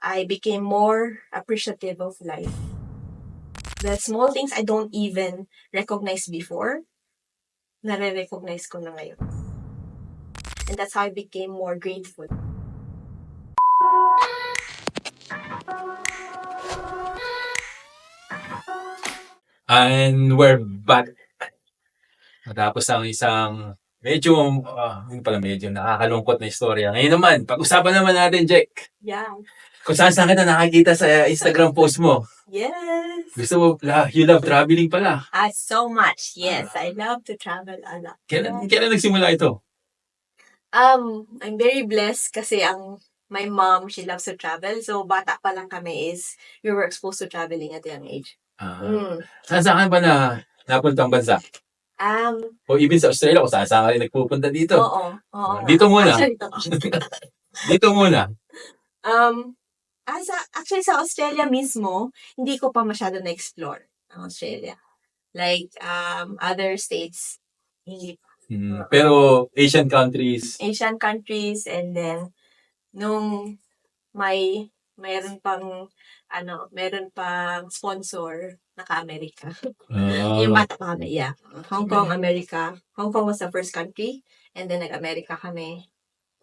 I became more appreciative of life. The small things I don't even recognize before, nare-recognize ko na ngayon. And that's how I became more grateful. And we're back. Matapos ang isang medyo, medyo nakakalungkot na istorya. Ngayon naman, pag-usapan naman natin, Jack. Yeah. Kung saan kita nakakita sa Instagram post mo. Yes. Gusto mo, you love traveling pala. So much. Yes, I love to travel a lot. Kailan nagsimula ito? I'm very blessed kasi my mom, she loves to travel. So, bata pa lang kami we were exposed to traveling at a young age. Saan ba napunta ang bansa? O even sa Australia, kung saan ka rin nagpupunta dito. Oo. Dito muna. Dito muna. Actually, sa Australia mismo, hindi ko pa masyado na-explore ang Australia. Like, other states, hindi pa. Pero Asian countries, and then, nung meron pang sponsor, naka-America. Yung bata pa kami, yeah. Hong Kong, America. Hong Kong was the first country, and then nag-America kami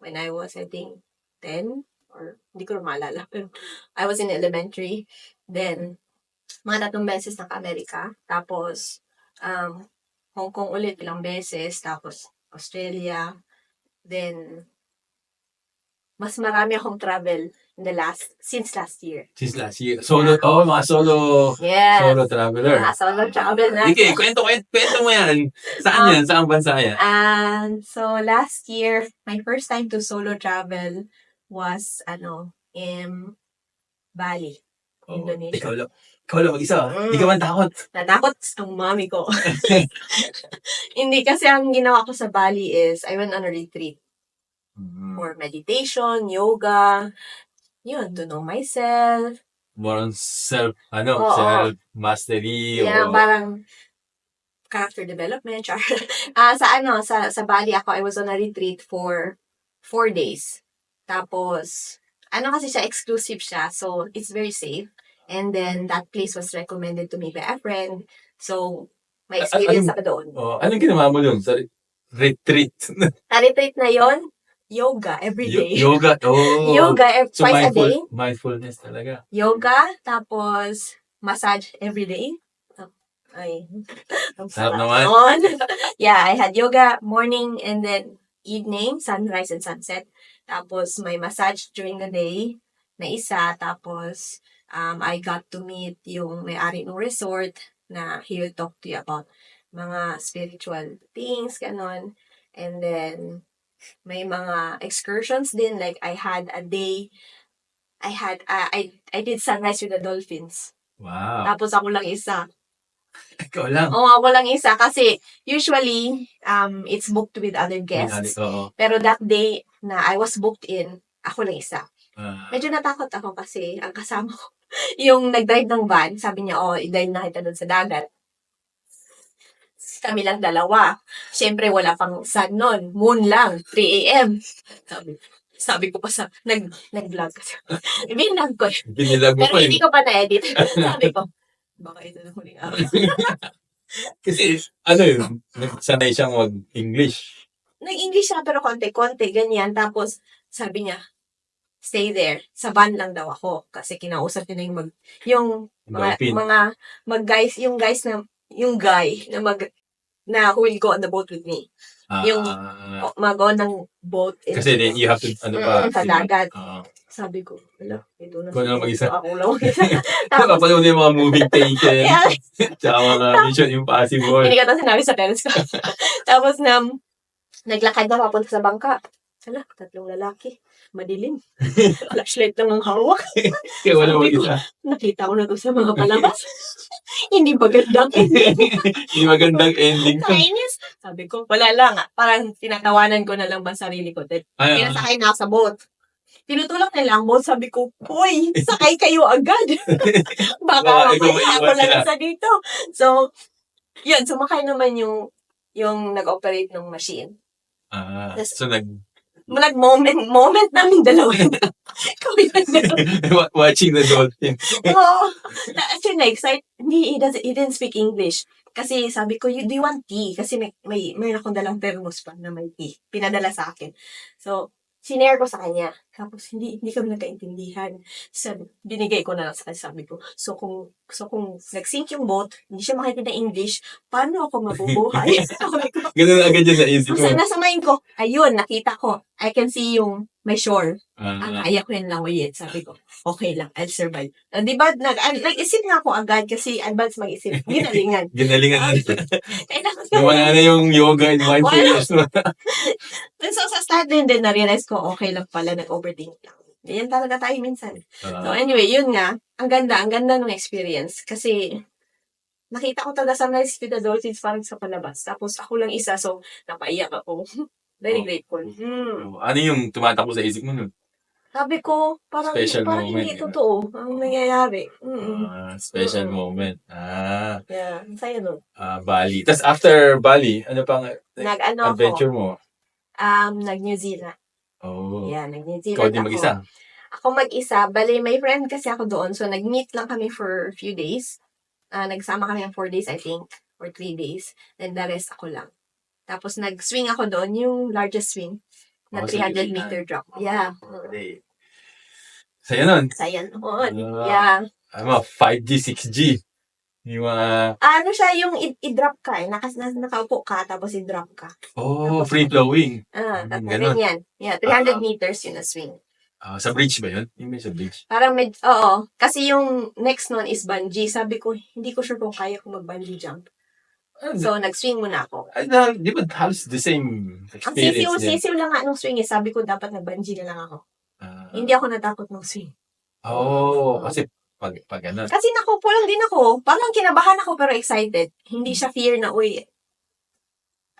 when I was, I think, 10, or hindi ko maalala. Pero I was in elementary. Then, mga 3 beses naka-America. Tapos, Hong Kong ulit ilang beses. Tapos, Australia. Then, mas marami akong travel since last year. Since last year. Solo, mga solo, Yes. solo traveler. Solo travel na. Okay, kwento mo yan. Saan yan? Saan bansa yan? So, last year, my first time to solo travel was, in Bali, Indonesia. Ikaw lang mag-isa. Hindi ka man takot. Natakot ang mami ko. Hindi, kasi ang ginawa ko sa Bali is, I went on a retreat. For meditation, yoga, to know myself. More on self-mastery. Yeah, parang character development. Sa Bali ako, I was on a retreat for 4 days. Tapos, kasi siya, exclusive siya. So, it's very safe. And then, that place was recommended to me by a friend. So, may experience ako doon. Anong ginawa mo doon sa retreat? Sa retreat na yon, yoga every day. Yoga So twice a day. Mindfulness talaga. Yoga, tapos massage every day. Ay, sarap naman. Yeah, I had yoga morning and then evening, sunrise and sunset. Tapos may massage during the day na isa. Tapos I got to meet yung may-ari ng resort na he will talk to you about mga spiritual things, ganon. And then may mga excursions din. Like I had a day, I did sunrise with the dolphins. Wow. Tapos ako lang isa. Ikaw lang? Oo, ako lang isa. Kasi usually, it's booked with other guests. Pero that day na I was booked in, ako lang isa. Medyo natakot ako kasi ang kasama ko, yung nag-drive ng van, sabi niya, i-drive na kita doon sa dagat. Kami lang dalawa. Siyempre, wala pang sun nun. Moon lang. 3 a.m. Sabi ko pa nag-vlog kasi. Binag ko. Binilag mo pero pa hindi ko pa na-edit. Sabi ko, baka ito na huling araw. Kasi, sanay siyang mag-English. Nag-English siya, pero konti-konti, ganyan. Tapos, sabi niya, stay there. Sa van lang daw ako. Kasi kinausap niya na yung guy na who will go on the boat with me. Yung mag-on ng boat. Kasi then you have to, sa dagat. Sabi ko, ito na. Kung mag-isa. Ako lang mag-isa. Tapos yung mga moving taken. Tsaka mga Mission Impossible. Hindi ka ito sinabi sa parents ko. Tapos naglakad na papunta sa bangka. 3 lalaki. Madilim. Flashlight lang ang hawak. Kaya wala mag-isa. Nakita ko na to sa mga palabas. Hindi magandang ending. Hindi magandang ending. Kainis. Sabi ko, wala lang. Parang tinatawanan ko na lang ba sarili ko. Pinasakay na ako sa boat. Tinutulak nila ang boat. Sabi ko, hoy, sakay kayo agad. Baka ako lang isa dito. So, yun, sumakay naman yung nag-operate ng machine. So moment namin dalawa. Kami lang dalawa. Watching the dolphin. Oo. Actually, na-excite. He didn't speak English. Kasi sabi ko, do you want tea? Kasi may akong dalang thermos pa na may tea. Pinadala sa akin. So, sinare ko sa kanya. Tapos, hindi kami nagkaintindihan. So, binigay ko na lang sa kanya. Sabi ko, so kung nag-sink yung boat, hindi siya makikita English, paano ako mabubuhay? Sabi ko, Ganun agad yun sa isip mo. nasa mind ko, ayun, nakita ko. I can see yung may shore. Kaya ko yung langoy sabi ko, okay lang, I'll survive. Di ba, nag-isip nga ako agad kasi advance mag-isip. Ginalingan. Ginalingan. Kailangan ko. Wala na yung yoga and mindfulness. So, sa start din na-realize ko, okay lang pala, nag-overthink lang. Yan talaga tayo minsan. So, anyway, yun nga. Ang ganda ng experience. Kasi, nakita ko talaga sunrise with the dolphins parang sa palabas. Tapos, ako lang isa, so, napaiyak ako. Very grateful. Ano yung tumatakbo sa isip mo nun? Sabi ko, parang Special moment, hindi yun. totoo ang nangyayari. Special moment. Yeah, ang saya nun. Bali. Tapos after Bali, ano pang Nag-ano adventure mo? Nag-New Zealand. Oh. Yeah, nag-New Zealand Ikaw din ako. mag-isa? Ako mag-isa. Bali, may friend kasi ako doon. So, nag-meet lang kami for a few days. Nagsama kami ng 4 days, I think. Or 3 days. Then, the rest ako lang. Tapos, nag-swing ako doon. Yung largest swing. Na 300-meter drop. Yeah. Saya nun. Saya noon. Yeah. 5G, 6G. Yung mga... Ano siya, yung i-drop ka eh. Nakaupo ka, tapos i-drop ka. Oh, free-flowing. Ganun. Yan. Yeah, 300 meters yun na swing. Sa bridge ba yun? Yung may sa bridge? Parang oo. Kasi yung next nun is bungee. Sabi ko, hindi ko sure kung kaya ko mag-bungee jump. So, nag-swing muna ako. Di ba halos the same Ang experience? sisiw lang nga nung swing eh. Sabi ko, dapat nag-bungee na lang ako. Hindi ako natakot ng swing. Kasi pag ano. Kasi nakupo lang din ako. Parang kinabahan ako pero excited. Hindi siya fear na, uy,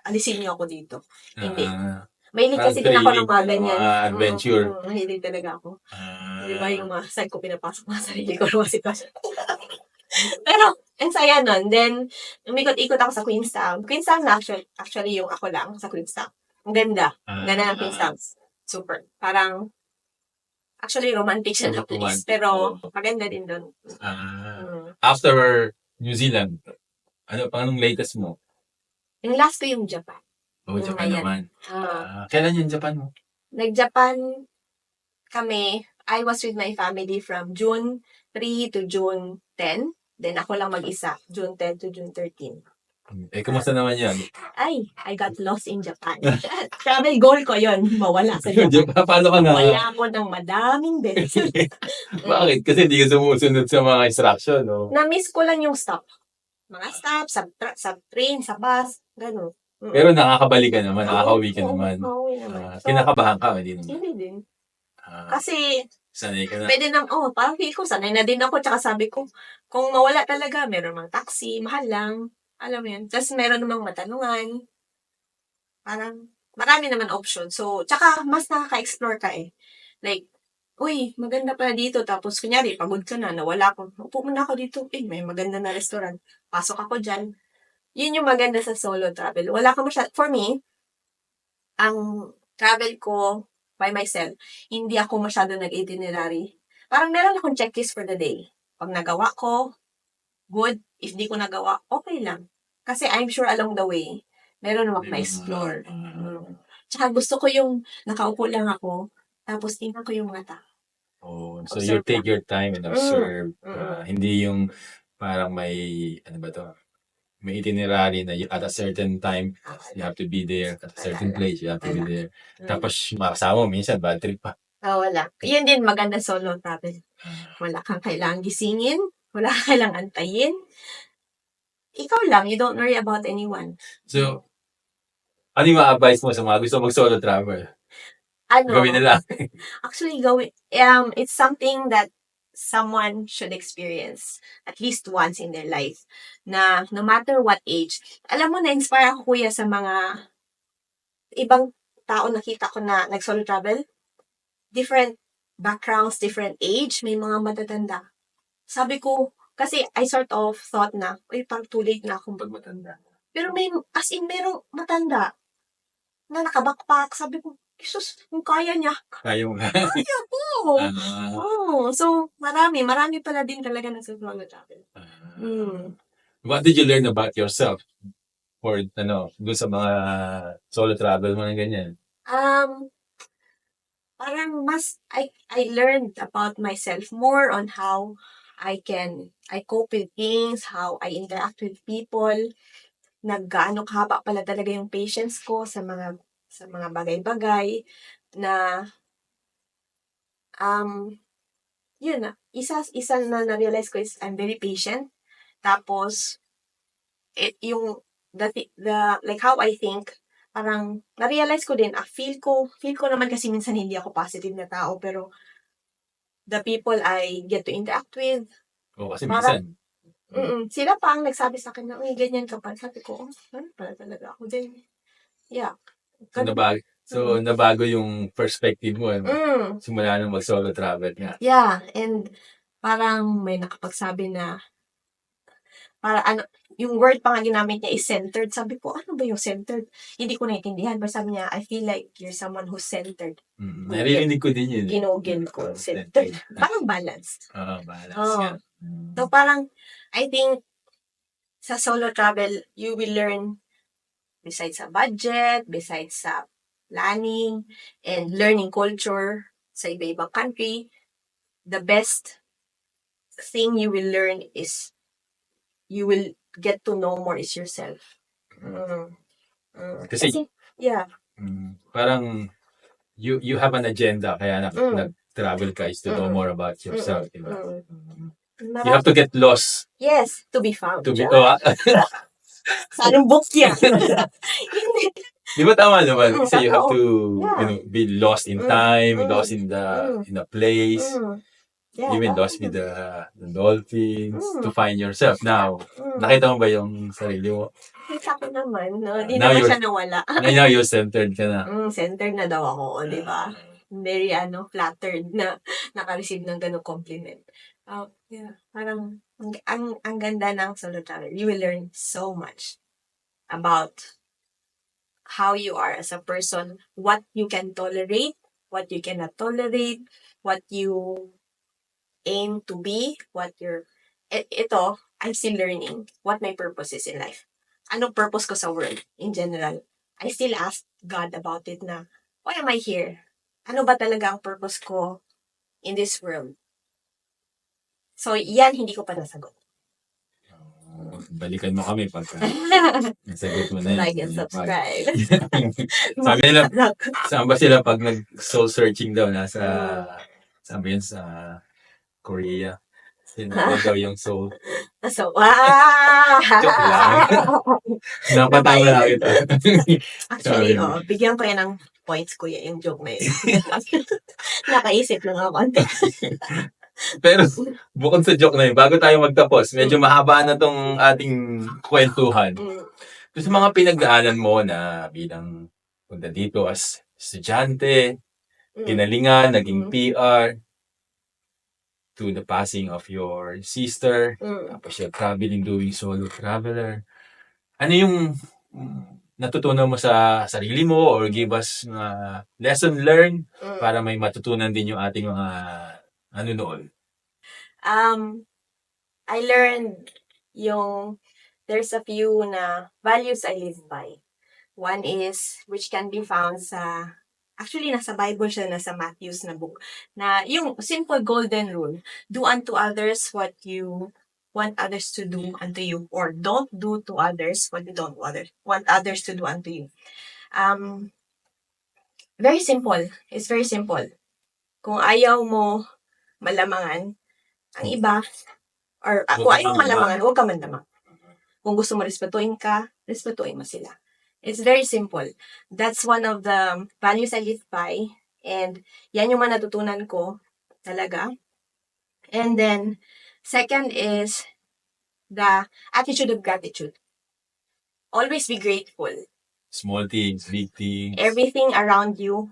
alisin niyo ako dito. Hindi. Mahilig kasi din ako ng mga ganyan. Adventure. Mahilig talaga ako. Di ba yung mga side ko pinapasok mga sarili ko ng sitwasyon. Pero, ang saya nun. Then, umikot-ikot ako sa Queenstown. Queenstown na actually yung ako lang sa Queenstown. Ang ganda. Ang ganda ng Queenstown. Super. Parang, actually, romantic siya na place. Pero, maganda din doon. After New Zealand, anong latest mo? Yung last ko yung Japan. Japan naman. Kailan yung Japan mo? Nag-Japan kami. I was with my family from June 3 to June 10. Then ako lang mag-isa. June 10 to June 13. Kumusta naman yan? I got lost in Japan. Travel goal ko yun. Mawala sa Japan. Paano ka na? Wala ako ng madaming beses. Bakit? Kasi hindi ka sumusunod sa mga instruction, no? Na-miss ko lang yung stop. Mga stop, sa train, sa bus, gano'n. Pero nakakabalik ka naman, nakakauwi ka naman. Nakakauwi naman. Kinakabahan ka, hindi naman. Hindi din. Kasi, sanay ka na. pwede parang feel ko, sanay na din ako. Tsaka sabi ko, kung mawala talaga, meron mang taxi, mahal lang. Alam mo yun. Tapos meron namang matanungan. Parang, marami naman option. So, tsaka mas nakaka-explore ka eh. Like, uy, maganda pala dito. Tapos, kunyari, pagod ka na, nawala ko. Upo muna ako dito. May maganda na restaurant. Pasok ako dyan. Yun yung maganda sa solo travel. Wala ka for me, ang travel ko by myself, hindi ako masyado nag-itinerary. Parang meron akong checklist for the day. Pag nagawa ko, good. If di ko nagawa, okay lang. Kasi I'm sure along the way, meron naman ma-explore. Tsaka gusto ko yung nakaupo lang ako, tapos tingnan ko yung mga tao. So you take your time and observe. Hindi yung parang may, may itinerary na at a certain time, you have to be there. At a certain place, you have to be there. Tapos makasama mo, minsan bad trip pa. Wala. Yun din maganda solo travel. Wala kang kailangang gisingin. Wala kang kailangang antayin. Ikaw lang, you don't worry about anyone. So, ano yung ma-advise mo sa mga gusto mag-solo travel? Gawin nila. Actually, it's something that someone should experience at least once in their life. Na no matter what age. Alam mo, na-inspire ako kuya sa mga ibang tao nakita ko na nag-solo travel. Different backgrounds, different age. May mga matatanda. Sabi ko, kasi I sort of thought na, parang too late na akong magmatanda. Pero merong matanda na nakabackpack. Sabi ko, sus, kung kaya niya, Kaya mo nga. kaya ko. Ah, So, marami pala din talaga na sa solo travel. Mm. What did you learn about yourself? Or dun sa mga solo travel mo na ganyan? Parang I learned about myself more on how I cope with things, how I interact with people. Naggaano kahaba pala talaga yung patience ko sa mga bagay-bagay na yun na, isa na na-realize ko is I'm very patient. Tapos yung like how I think, parang na-realize ko din, feel ko naman kasi minsan hindi ako positive na tao, pero the people I get to interact with, Kasi parang, minsan, sila pa ang nagsabi sa akin na, uy, ganyan ka pa. Sabi ko, ano pala talaga ako din. Yeah. so nabago yung perspective mo. Mm. Simula nung mag-solo travel nga. Yeah, and parang may nakapagsabi na, yung word pa nga ginamit niya is centered. Sabi ko, ano ba yung centered? Hindi ko naintindihan. Pero sabi niya, I feel like you're someone who's centered. Naririnig ko din yun. Ginugin ko, centered. Parang balanced. Balance nga. So parang, I think, sa solo travel, you will learn, besides sa budget, besides sa planning, and learning culture sa iba-ibang country, the best thing you will learn is you will get to know more is yourself. Kasi, yeah. Parang you have an agenda kaya nag-travel ka is to know more about yourself, diba? You have to get lost. Yes, to be found. Sa anong book yan? Di ba tama naman? Kasi you have to be lost in time, lost in the place. Yeah, Even lost with the dolphins to find yourself. Now, nakita mo ba yung sarili mo? Kita ko naman, no? Di naman siya nawala. Now you're centered ka na. Centered na daw ako, di ba? Very, flattered na naka-receive ng ganong compliment. Yeah, parang, ang ganda ng solo travel. You will learn so much about how you are as a person, what you can tolerate, what you cannot tolerate, what you aim to be, ito, I'm still learning what my purpose is in life. Anong purpose ko sa world in general? I still ask God about it na, why am I here? Ano ba talaga ang purpose ko in this world? So, yan, hindi ko pa nasagot. Balikan mo kami pagka nasagot mo na yan. Like and subscribe. Saan ba sila pag nag-soul searching daw? Saan ba yun? Sa Korea. Sinabi daw yung soul. So, wow! Joke lang. Napatawa lang ito. Actually, bigyan ko yan ng points, kuya, yung joke na yun. Nakaisip lang ako. Pero, bukod sa joke na yun, bago tayo magtapos, medyo mahaba na tong ating kwentuhan. Sa mga pinagdaanan mo na bilang punta dito as estudyante, kinalingan, naging PR, to the passing of your sister, tapos you're traveling, doing solo traveler. Ano yung natutunan mo sa sarili mo or give us lesson learned para may matutunan din yung ating mga noon? I learned there's a few na values I live by. One is, which can be found actually, nasa Bible siya, nasa Matthew's na book, na yung simple golden rule, do unto others what you want others to do unto you, or don't do to others what you don't want others to do unto you. Very simple. It's very simple. Kung ayaw mo malamangan ang iba, or kung ayaw malamangan, huwag ka manlamang. Kung gusto mo respetuhin ka, respetuhin mo sila. It's very simple. That's one of the values I live by. And yan yung mga natutunan ko talaga. And then, second is the attitude of gratitude. Always be grateful. Small things, big things. Everything around you,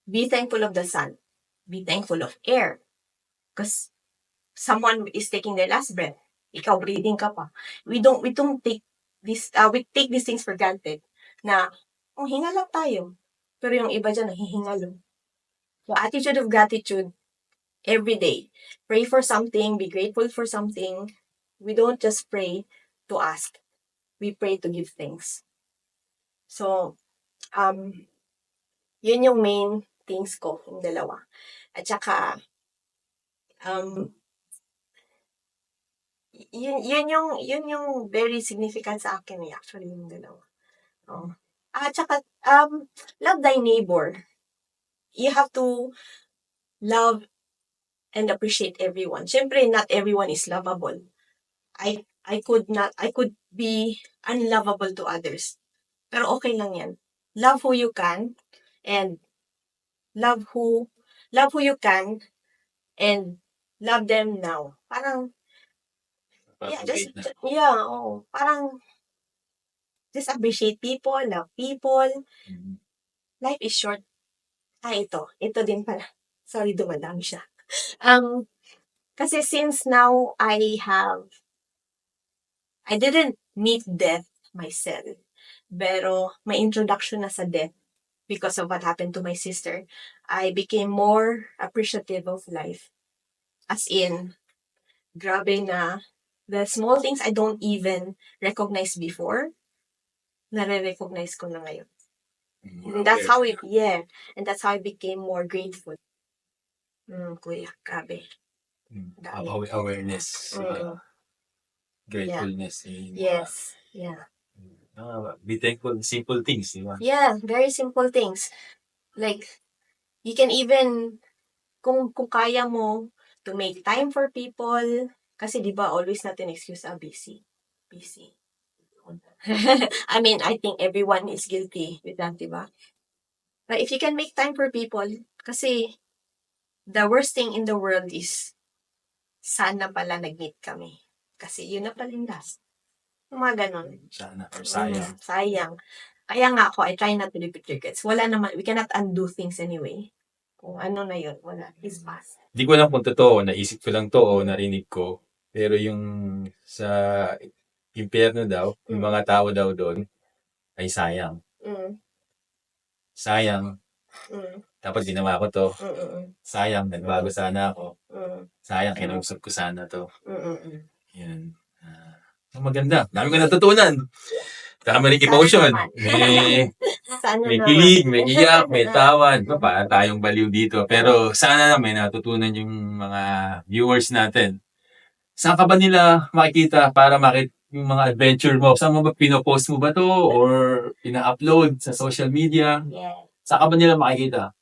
be thankful of the sun. Be thankful of air. Because someone is taking their last breath. Ikaw, breathing ka pa. We don't take we take these things for granted. Na, hinga lang tayo. Pero yung iba dyan, nahihingalo. So, attitude of gratitude, every day. Pray for something, be grateful for something. We don't just pray to ask. We pray to give thanks. So, yun yung main things ko, yung dalawa. At saka, yun yung very significant sa akin actually, yung dalawa. Oh. At saka, love thy neighbor. You have to love and appreciate everyone. Siyempre, not everyone is lovable. I could be unlovable to others. Pero okay lang yan. Love who you can and love who you can and love them now. Parang, parang just appreciate people, love people. Life is short. Ito din pala. Sorry, dumadami siya. Kasi since now I didn't meet death myself, pero may introduction na sa death because of what happened to my sister. I became more appreciative of life. As in, grabe na, the small things I don't even recognize before, nare-recognize ko na ngayon. And that's how I became more grateful. Kuya, grabe. Awareness. Gratefulness. Yes. Yeah. Be thankful, simple things, di ba? Yeah, very simple things. Like, you can even, kung kaya mo to make time for people, kasi di ba always natin excuse busy. I mean, I think everyone is guilty with that, di ba? But if you can make time for people, kasi the worst thing in the world is sana pala nag-meet kami. Kasi yun na pala yung last. Yung mga ganun. Sana, or sayang. Sayang. Kaya nga ako, I try not to repeat regrets. Wala naman, we cannot undo things anyway. Kung ano na yun, wala. It's past. Hindi ko alam kung totoo, naisip ko lang to o narinig ko. Pero yung sa impyerno daw, yung mga tao daw doon, ay sayang. Sayang. Dapat ginawa ko to. Sayang, nagbago sana ako. Sayang, kinausap ko sana to. Yan. Maganda. Dami ko natutunan. Tama rin emotion. May kilig, may iyak, may tawa. Parang tayong baliw dito. Pero sana na may natutunan yung mga viewers natin. Saan ka ba nila makikita para makita yung mga adventure mo? Saan mo ba pinopost mo ba to? Or ina-upload sa social media? Yeah. Saan ka ba nila makikita?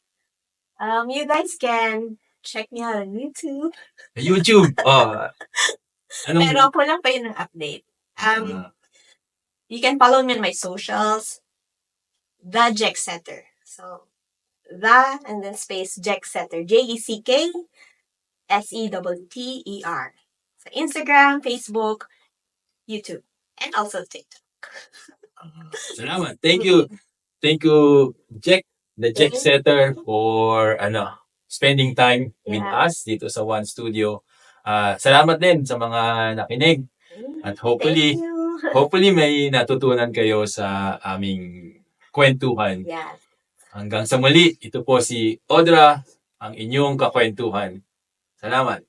You guys can check me out on YouTube. YouTube? Pero kulang pa yun ng update. You can follow me on my socials. The Jecksetter. So, and then space Jecksetter. Jecksetter. So, Instagram, Facebook, YouTube, and also TikTok. Salamat. Thank you. Thank you, Jack, the Jecksetter, for spending time with us dito sa One Studio. Salamat din sa mga nakinig. At hopefully may natutunan kayo sa aming kwentuhan. Yes. Hanggang sa muli, ito po si Audra, ang inyong kakwentuhan. Salamat.